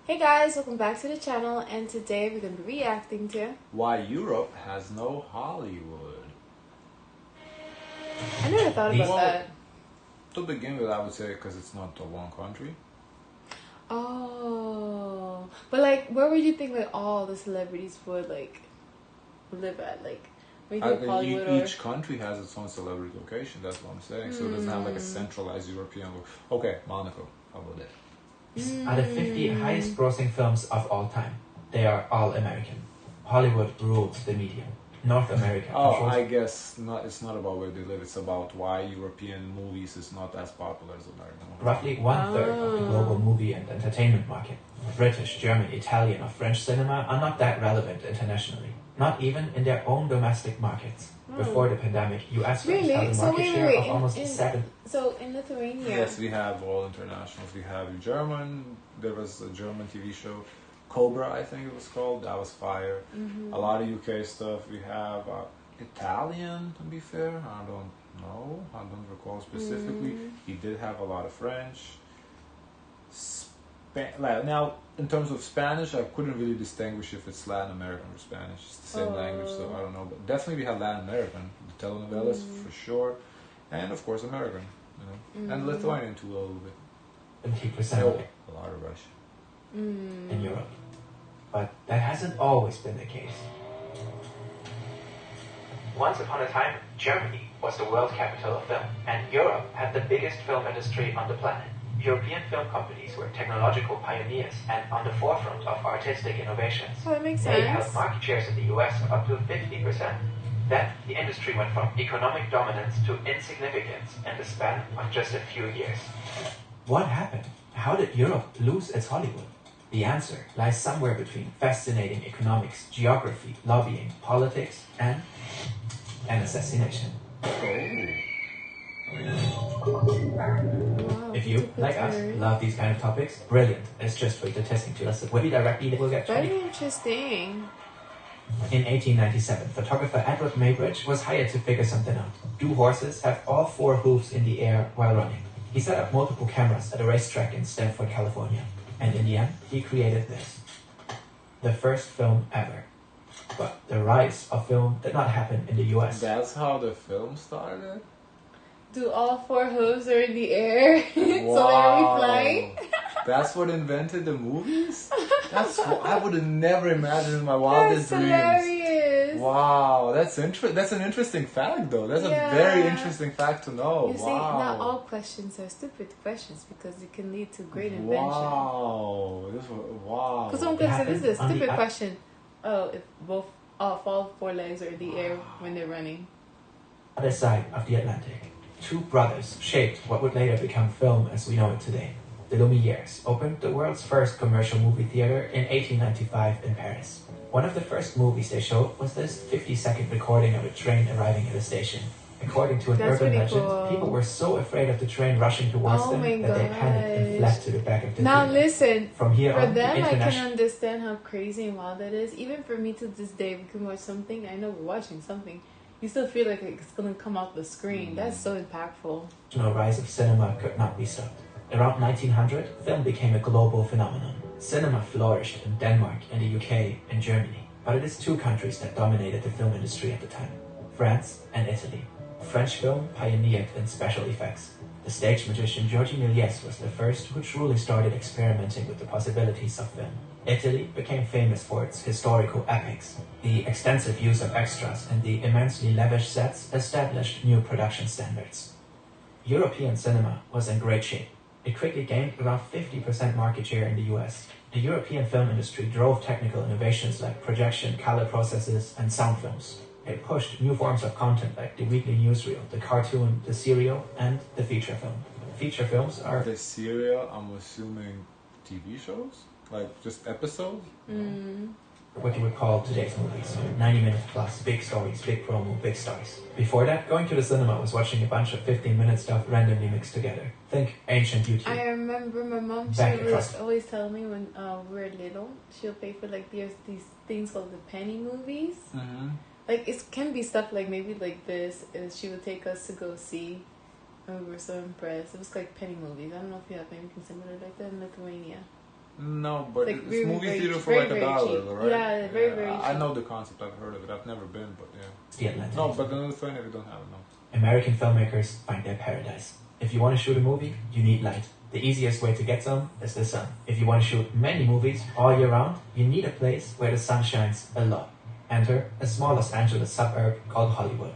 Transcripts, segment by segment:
Hey guys, welcome back to the channel, and today we're going to be reacting to Why Europe has no Hollywood. I never thought about that. To begin with, I would say because it's not a one country. Oh, but like, where would you think like all the celebrities would like live at? Like, where do you think Hollywood Each country has its own celebrity location. That's what I'm saying. So it doesn't have like a centralized European look. Okay, Monaco. How about that? Are the 50 highest grossing films of all time. They are all American. Hollywood rules the medium. North America controls... I guess not. It's not about where they live. It's about why European movies is not as popular as American movies. Roughly 1/3 of the global movie and entertainment market. British, German, Italian or French cinema are not that relevant internationally. Not even in their own domestic markets. Before the pandemic, US films held a market share of almost 7. So in Lithuania... Yes, we have all internationals. We have German. There was a German TV show, Cobra, I think it was called. That was fire. A lot of UK stuff. We have Italian, to be fair. I don't know. I don't recall specifically. He did have a lot of French. Now, in terms of Spanish, I couldn't really distinguish if it's Latin American or Spanish. It's the same language, so I don't know. But definitely we had Latin American, the telenovelas for sure, and of course American, you know, and Lithuanian too a little bit. 50% a lot of Russian in Europe. But that hasn't always been the case. Once upon a time, Germany was the world capital of film, and Europe had the biggest film industry on the planet. European film companies were technological pioneers and on the forefront of artistic innovations. Oh, that makes sense. They held market shares in the US of up to 50%. Then the industry went from economic dominance to insignificance in the span of just a few years. What happened? How did Europe lose its Hollywood? The answer lies somewhere between fascinating economics, geography, lobbying, politics, and an assassination. Wow, if you, like us, love these kind of topics, brilliant. It's just for the testing to us. When we directly will get very interesting. In 1897, photographer Edward Maybridge was hired to figure something out. Do horses have all 4 hooves in the air while running? He set up multiple cameras at a racetrack in Stanford, California. And in the end, he created this. The first film ever. But the rise of film did not happen in the US. That's how the film started? Do all 4 hooves are in the air? So are we flying? That's what invented the movies? I would have never imagined in my wildest dreams. Hilarious. Wow, that's an interesting fact though. That's a very interesting fact to know. You see, not all questions are stupid questions because it can lead to great invention. Wow. Because someone could say this is a stupid question. Oh, if all 4 legs are in the air when they're running. Other side of the Atlantic. 2 brothers shaped what would later become film as we know it today. The Lumieres opened the world's first commercial movie theater in 1895 in Paris. One of the first movies they showed was this 50-second recording of a train arriving at a station. According to an urban legend, people were so afraid of the train rushing towards them that they panicked and fled to the back of the theater. Now listen, from here for on, them I can understand how crazy and wild that is. Even for me to this day, we can watch something, I know we're watching something, you still feel like it's going to come off the screen. That's so impactful. The rise of cinema could not be stopped. Around 1900, film became a global phenomenon. Cinema flourished in Denmark, in the UK, and Germany. But it is 2 countries that dominated the film industry at the time. France and Italy. French film pioneered in special effects. The stage magician Georges Méliès was the first who truly started experimenting with the possibilities of film. Italy became famous for its historical epics. The extensive use of extras and the immensely lavish sets established new production standards. European cinema was in great shape. It quickly gained around 50% market share in the US. The European film industry drove technical innovations like projection, color processes, and sound films. It pushed new forms of content like the weekly newsreel, the cartoon, the serial, and the feature film. Feature films are... The serial, I'm assuming TV shows? Like just episodes? What you would call today's movies. 90 minutes plus, big stories, big promo, big stars. Before that, going to the cinema was watching a bunch of 15-minute stuff randomly mixed together. Think ancient YouTube. I remember my mom, she would always tell me when we were little, she'll pay for like these things called the penny movies. Like it can be stuff like maybe like this, and she would take us to go see, and we were so impressed. It was like penny movies. I don't know if you have anything similar like that in Lithuania. No, but like it's movie theater for like $1, right? Yeah, very cheap. I know the concept. I've heard of it. I've never been, but yeah. The Atlantic. No, but in Lithuania we don't have it. No. American filmmakers find their paradise. If you want to shoot a movie, you need light. The easiest way to get some is the sun. If you want to shoot many movies all year round, you need a place where the sun shines a lot. Enter a small Los Angeles suburb called Hollywood.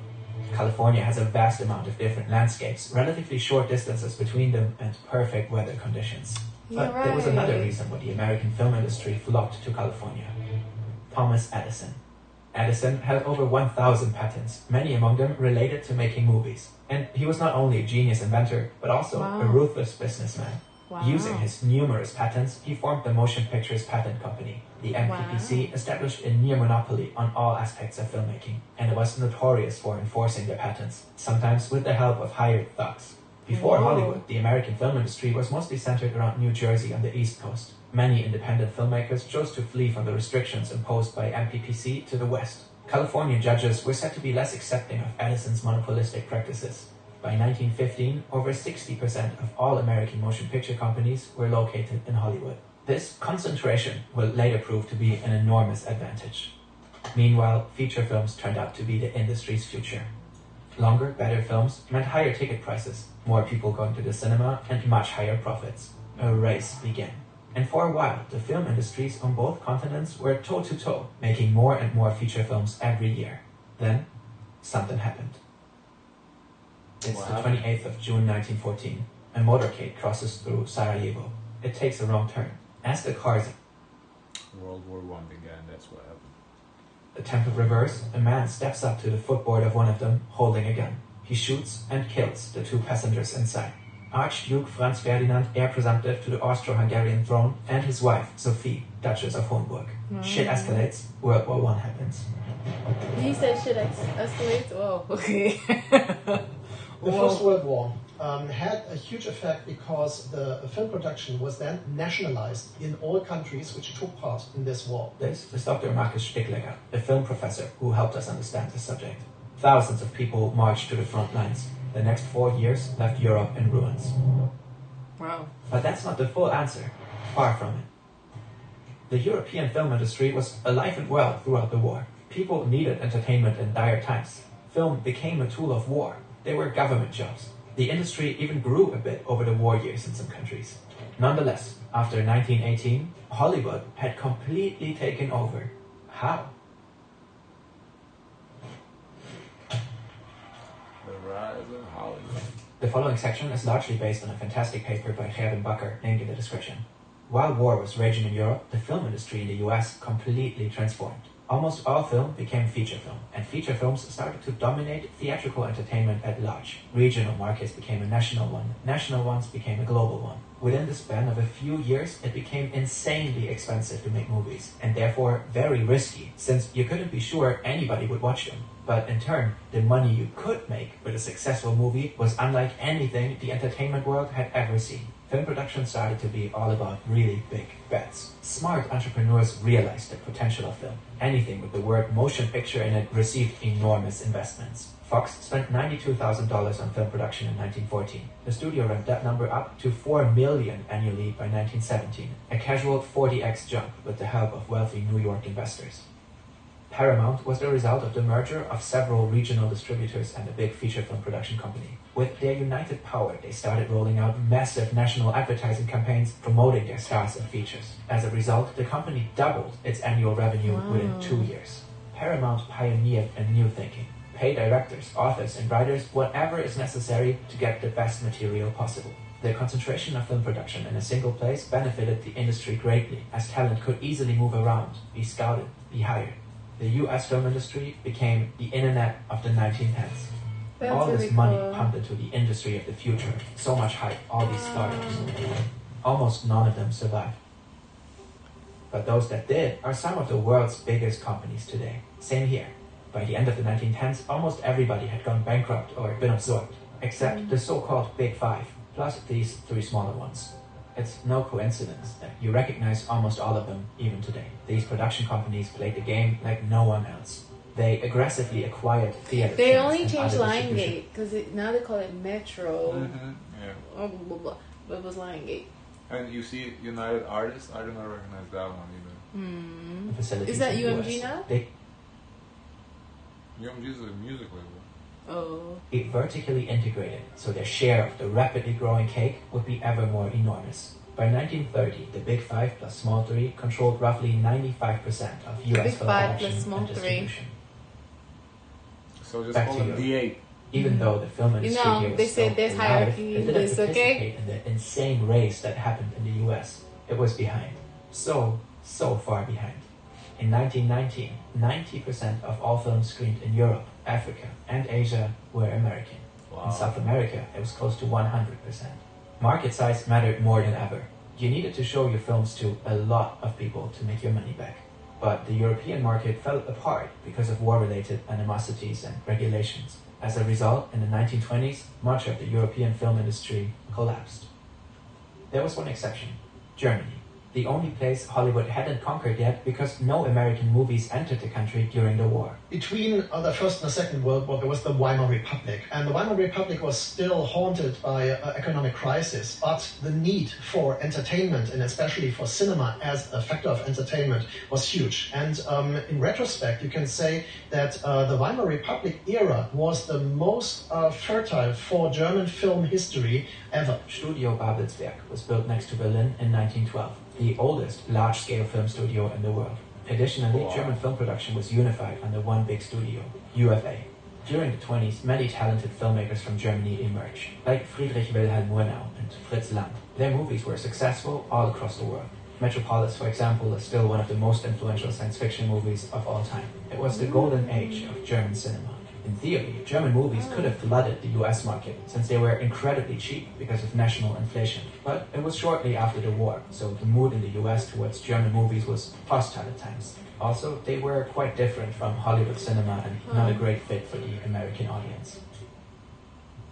California has a vast amount of different landscapes, relatively short distances between them, and perfect weather conditions. But there was another reason why the American film industry flocked to California. Thomas Edison. Edison held over 1,000 patents, many among them related to making movies. And he was not only a genius inventor, but also a ruthless businessman. Wow. Using his numerous patents, he formed the Motion Pictures Patent Company. The MPPC established a near monopoly on all aspects of filmmaking, and it was notorious for enforcing their patents, sometimes with the help of hired thugs. Before Hollywood, the American film industry was mostly centered around New Jersey on the East Coast. Many independent filmmakers chose to flee from the restrictions imposed by MPPC to the West. California judges were said to be less accepting of Edison's monopolistic practices. By 1915, over 60% of all American motion picture companies were located in Hollywood. This concentration will later prove to be an enormous advantage. Meanwhile, feature films turned out to be the industry's future. Longer, better films meant higher ticket prices, more people going to the cinema, and much higher profits. A race began. And for a while, the film industries on both continents were toe-to-toe, making more and more feature films every year. Then, something happened. It's the 28th of June 1914. A motorcade crosses through Sarajevo. It takes a wrong turn. As the cars... World War I began, that's what happened. Attempt reverse, a man steps up to the footboard of one of them, holding a gun. He shoots and kills the two passengers inside. Archduke Franz Ferdinand, heir presumptive to the Austro-Hungarian throne, and his wife, Sophie, Duchess of Hohenburg. Shit escalates, World War I happens. He said shit escalates? Oh, okay. The First World War had a huge effect because the film production was then nationalized in all countries which took part in this war. This is Dr. Markus Sticklegger, a film professor who helped us understand the subject. Thousands of people marched to the front lines. The next 4 years left Europe in ruins. Wow. But that's not the full answer. Far from it. The European film industry was alive and well throughout the war. People needed entertainment in dire times. Film became a tool of war. They were government jobs. The industry even grew a bit over the war years in some countries. Nonetheless, after 1918, Hollywood had completely taken over. How? The following section is largely based on a fantastic paper by Gerben Bakker named in the description. While war was raging in Europe, the film industry in the US completely transformed. Almost all film became feature film, and feature films started to dominate theatrical entertainment at large. Regional markets became a national one, national ones became a global one. Within the span of a few years, it became insanely expensive to make movies, and therefore very risky, since you couldn't be sure anybody would watch them. But in turn, the money you could make with a successful movie was unlike anything the entertainment world had ever seen. Film production started to be all about really big bets. Smart entrepreneurs realized the potential of film. Anything with the word motion picture in it received enormous investments. Fox spent $92,000 on film production in 1914. The studio ramped that number up to $4 million annually by 1917, a casual 40x jump with the help of wealthy New York investors. Paramount was the result of the merger of several regional distributors and a big feature film production company. With their united power, they started rolling out massive national advertising campaigns promoting their stars and features. As a result, the company doubled its annual revenue within 2 years. Paramount pioneered a new thinking. Pay directors, authors, and writers whatever is necessary to get the best material possible. The concentration of film production in a single place benefited the industry greatly, as talent could easily move around, be scouted, be hired. The US film industry became the internet of the 1910s. All this money pumped into the industry of the future, so much hype, all these startups. Almost none of them survived. But those that did are some of the world's biggest companies today. Same here. By the end of the 1910s, almost everybody had gone bankrupt or been absorbed, except the so-called Big Five, plus these 3 smaller ones. It's no coincidence that you recognize almost all of them even today. These production companies played the game like no one else. They aggressively acquired theater. They only changed Lionsgate because now they call it Metro. Yeah. Oh, blah, blah, blah. But it was Lionsgate. And you see United Artists, I do not recognize that one either. Is that UMG now? UMG is a music label. Oh. It vertically integrated, so their share of the rapidly growing cake would be ever more enormous. By 1930, the Big Five plus Small Three controlled roughly 95% of U.S. film production and distribution. So just call it D8. Even though the film industry here was they say there's hierarchy it didn't participate in the insane race that happened in the U.S. It was behind. So far behind. In 1919, 90% of all films screened in Europe, Africa, and Asia were American. Wow. In South America, it was close to 100%. Market size mattered more than ever. You needed to show your films to a lot of people to make your money back. But the European market fell apart because of war-related animosities and regulations. As a result, in the 1920s, much of the European film industry collapsed. There was one exception, Germany. The only place Hollywood hadn't conquered yet because no American movies entered the country during the war. Between the First and the Second World War, there was the Weimar Republic. And the Weimar Republic was still haunted by economic crisis. But the need for entertainment, and especially for cinema as a factor of entertainment, was huge. And in retrospect, you can say that the Weimar Republic era was the most fertile for German film history ever. Studio Babelsberg was built next to Berlin in 1912. The oldest large-scale film studio in the world. Additionally, German film production was unified under one big studio, UFA. During the 20s, many talented filmmakers from Germany emerged, like Friedrich Wilhelm Murnau and Fritz Lang. Their movies were successful all across the world. Metropolis, for example, is still one of the most influential science fiction movies of all time. It was the golden age of German cinema. In theory, German movies could have flooded the US market, since they were incredibly cheap because of national inflation. But it was shortly after the war, so the mood in the US towards German movies was hostile at times. Also, they were quite different from Hollywood cinema and not a great fit for the American audience.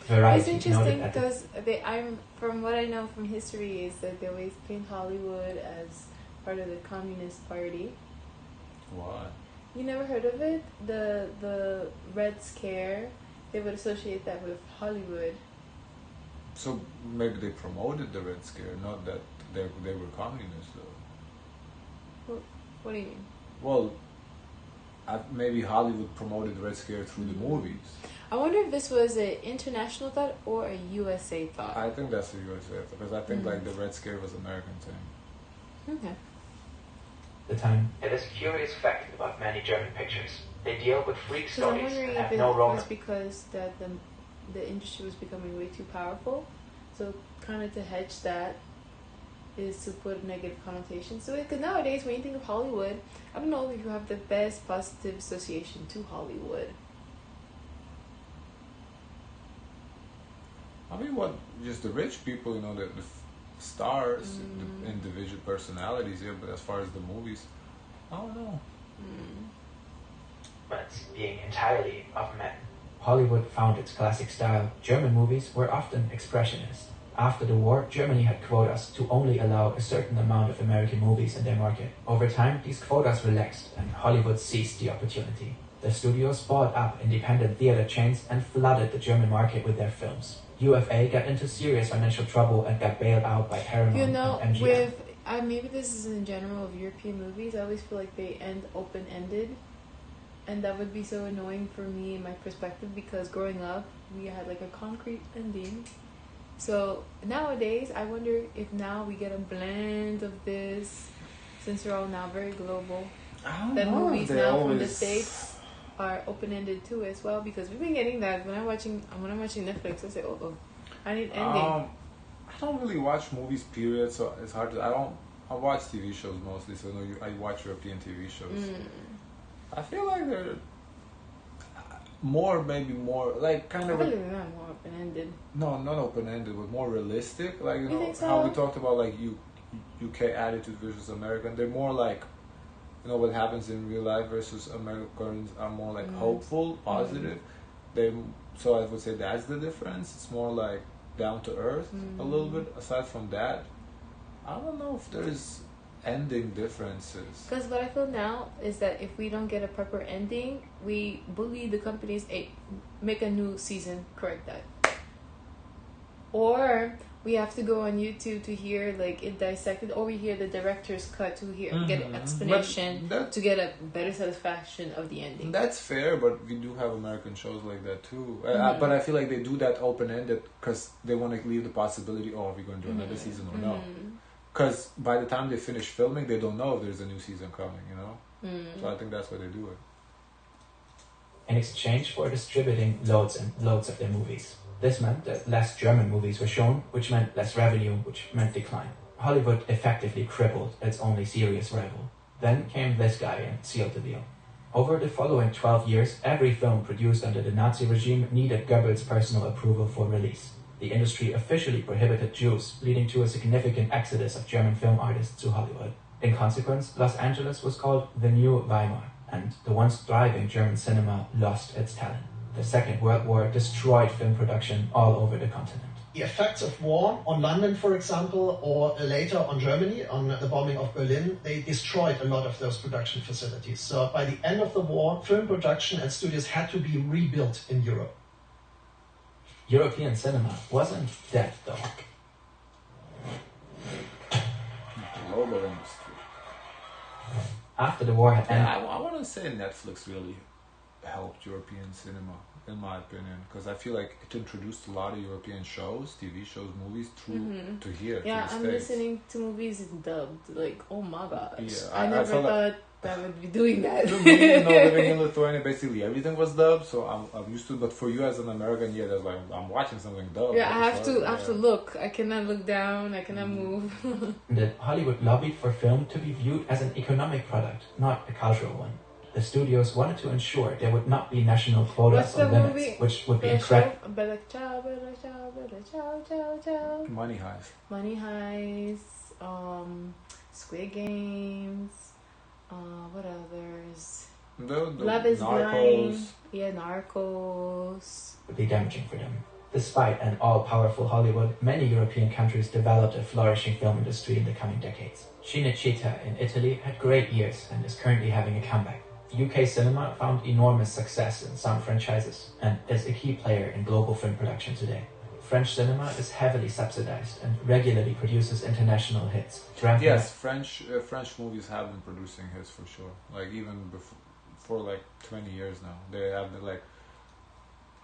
It's interesting because from what I know from history is that they always paint Hollywood as part of the Communist Party. Why? You never heard of it? The Red Scare, they would associate that with Hollywood. So maybe they promoted the Red Scare, not that they were communists, though. What do you mean? Well, maybe Hollywood promoted the Red Scare through the movies. I wonder if this was an international thought or a USA thought. I think that's a USA thought, because I think like the Red Scare was an American thing. Okay. The time. It is a curious fact about many German pictures. They deal with freak stories. I'm wondering if it was because that the industry was becoming way too powerful. So kind of to hedge that is to put negative connotations to it. Because nowadays when you think of Hollywood, I don't know if you have the best positive association to Hollywood. I mean, just the rich people, you know, the stars, the individual personalities, yeah, but as far as the movies, I don't know. But being entirely of men. Hollywood found its classic style. German movies were often expressionist. After the war, Germany had quotas to only allow a certain amount of American movies in their market. Over time, these quotas relaxed and Hollywood seized the opportunity. The studios bought up independent theater chains and flooded the German market with their films. UFA got into serious financial trouble and got bailed out by Paramount and MGM. Maybe this is in general of European movies, I always feel like they end open-ended. And that would be so annoying for me in my perspective because growing up, we had like a concrete ending. So nowadays, I wonder if now we get a blend of this, since we're all now very global. That movies now from the States are open-ended too as well, because we've been getting that when I'm watching Netflix. I say, I need ending. I don't really watch movies, period. So it's hard to. I watch TV shows mostly. So I watch European TV shows. I feel like they're maybe more like kind of. I believe they're more open-ended. No, not open-ended, but more realistic. Like you think so? How we talked about like UK attitude versus American. They're more like. You know what happens in real life versus Americans are more like hopeful, positive. So I would say that's the difference. It's more like down to earth a little bit. Aside from that, I don't know if there's ending differences. Because what I feel now is that if we don't get a proper ending, we bully the companies. Make a new season, correct that. Or we have to go on YouTube to hear like it dissected, or we hear the director's cut to hear get an explanation to get a better satisfaction of the ending. That's fair, but we do have American shows like that too. But I feel like they do that open-ended because they want to leave the possibility, oh, are we going to do another season or no? Because by the time they finish filming, they don't know if there's a new season coming, you know? So I think that's why they do it. In exchange for distributing loads and loads of their movies. This meant that less German movies were shown, which meant less revenue, which meant decline. Hollywood effectively crippled its only serious rival. Then came this guy and sealed the deal. Over the following 12 years, every film produced under the Nazi regime needed Goebbels' personal approval for release. The industry officially prohibited Jews, leading to a significant exodus of German film artists to Hollywood. In consequence, Los Angeles was called the New Weimar, and the once thriving German cinema lost its talent. The Second World War destroyed film production all over the continent. The effects of war on London, for example, or later on Germany, on the bombing of Berlin, they destroyed a lot of those production facilities. So by the end of the war, film production and studios had to be rebuilt in Europe. European cinema wasn't dead, though. Global industry. After the war had ended... I want to say Netflix really helped European cinema, in my opinion, because I feel like it introduced a lot of European shows, TV shows, movies through to here. Yeah, to the I'm States. listening to movies dubbed. Like, oh my gosh. Yeah, I never thought that would be doing that. Living in Lithuania, basically everything was dubbed, so I'm used to it. But for you as an American, yeah, that's like I'm watching something dubbed. Yeah, I have to look. I cannot look down. I cannot move. That Hollywood lobbied for film to be viewed as an economic product, not a cultural one. The studios wanted to ensure there would not be national quotas or limits, movie? which would be incredible. Money Heist. Money Heist, Squid Games, what others? Love is Blind. Yeah, Narcos. Would be damaging for them. Despite an all-powerful Hollywood, many European countries developed a flourishing film industry in the coming decades. Cinecittà in Italy had great years and is currently having a comeback. UK cinema found enormous success in some franchises and is a key player in global film production today. French cinema is heavily subsidized and regularly produces international hits. Yes, French movies have been producing hits for sure. Like even for like 20 years now, they have been like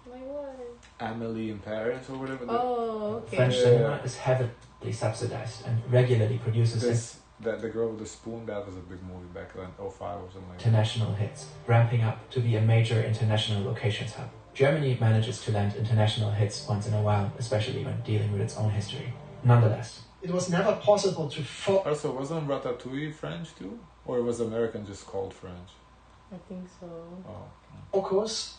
what? Amélie in Paris or whatever. Oh, okay. French cinema is heavily subsidized and regularly produces The Girl with the Spoon, that was a big movie back then, 05 or something like that. International hits, ramping up to be a major international locations hub. Germany manages to land international hits once in a while, especially when dealing with its own history. Nonetheless, it was never possible to... Also, wasn't Ratatouille French too? Or was American just called French? I think so. Oh. Focus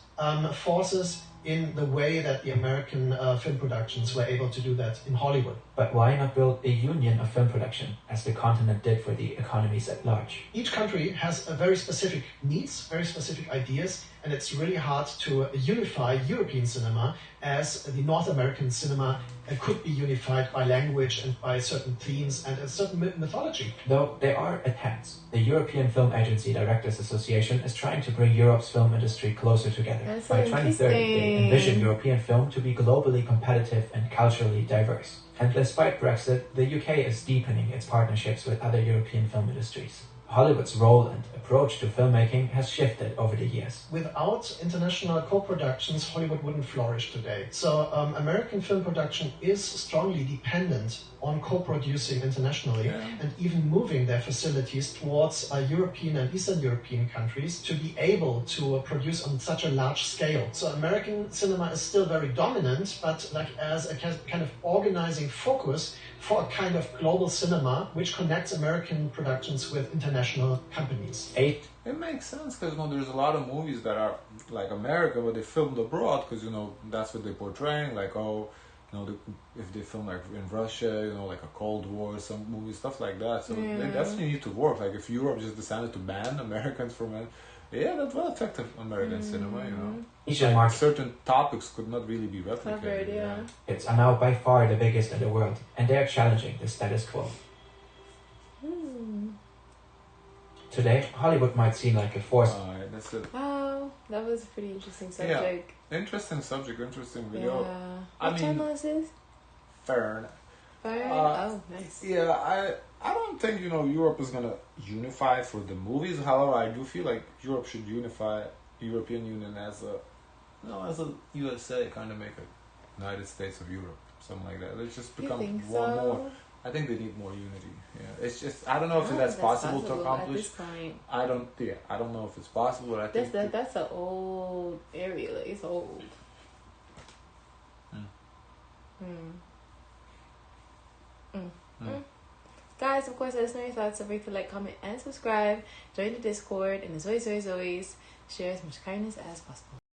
forces in the way that the American film productions were able to do that in Hollywood. But why not build a union of film production, as the continent did for the economies at large? Each country has a very specific needs, very specific ideas, and it's really hard to unify European cinema as the North American cinema could be unified by language and by certain themes and a certain mythology. Though there are attempts. The European Film Agency Directors Association is trying to bring Europe's film industry closer together. That's By so 2030, they envision European film to be globally competitive and culturally diverse. And despite Brexit, the UK is deepening its partnerships with other European film industries. Hollywood's role and approach to filmmaking has shifted over the years. Without international co-productions, Hollywood wouldn't flourish today. So American film production is strongly dependent on co-producing internationally and even moving their facilities towards European and Eastern European countries to be able to produce on such a large scale. So American cinema is still very dominant, but like as a kind of organizing focus for a kind of global cinema which connects American productions with international companies. It makes sense because there's a lot of movies that are like American but they filmed abroad because that's what they're portraying, like if they film like in Russia, like a Cold War, some movies, stuff like that. So they definitely need to work. Like if Europe just decided to ban Americans from it, that will affect American cinema, Like certain topics could not really be replicated. It's now by far the biggest in the world, and they are challenging the status quo. Today, Hollywood might seem like a force. That's it. Wow, that was a pretty interesting subject. Interesting subject, interesting video. Yeah. What channel is this? Fair. Alright. Oh, nice. Yeah, I don't think Europe is gonna unify for the movies. However, I do feel like Europe should unify European Union as a USA, kind of make a United States of Europe, something like that. Let's just become one more. I think they need more unity. Yeah, it's just I don't know if that's possible to accomplish. At this point. I don't know if it's possible, but I think that's an old area. Like, it's old. Guys, of course, let us know your thoughts. Don't forget to like, comment, and subscribe. Join the Discord, and as always, share as much kindness as possible.